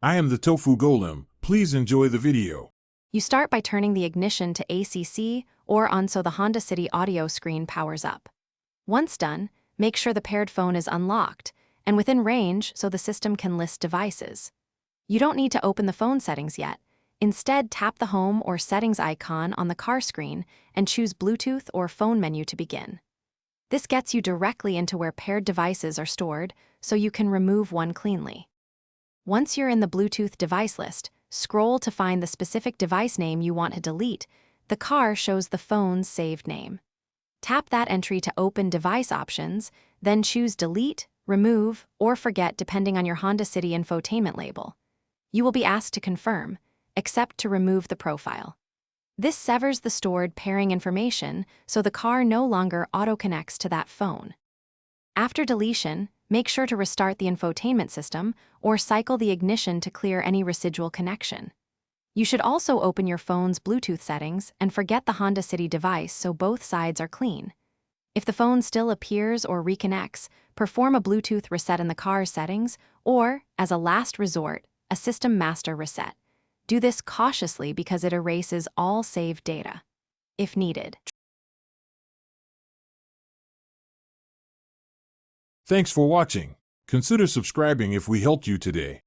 I am the Tofu Golem. Please enjoy the video. You start by turning the ignition to ACC or on so the Honda City audio screen powers up. Once done, make sure the paired phone is unlocked and within range so the system can list devices. You don't need to open the phone settings yet. Instead, tap the Home or Settings icon on the car screen and choose Bluetooth or Phone menu to begin. This gets you directly into where paired devices are stored, so you can remove one cleanly. Once you're in the Bluetooth device list, scroll to find the specific device name you want to delete. The car shows the phone's saved name. Tap that entry to open device options, then choose Delete, Remove, or Forget depending on your Honda City infotainment label. You will be asked to confirm, except to remove the profile. This severs the stored pairing information, so the car no longer auto-connects to that phone. After deletion, make sure to restart the infotainment system or cycle the ignition to clear any residual connection. You should also open your phone's Bluetooth settings and forget the Honda City device so both sides are clean. If the phone still appears or reconnects, perform a Bluetooth reset in the car's settings or, as a last resort, a system master reset. Do this cautiously because it erases all saved data. If needed. Thanks for watching. Consider subscribing if we helped you today.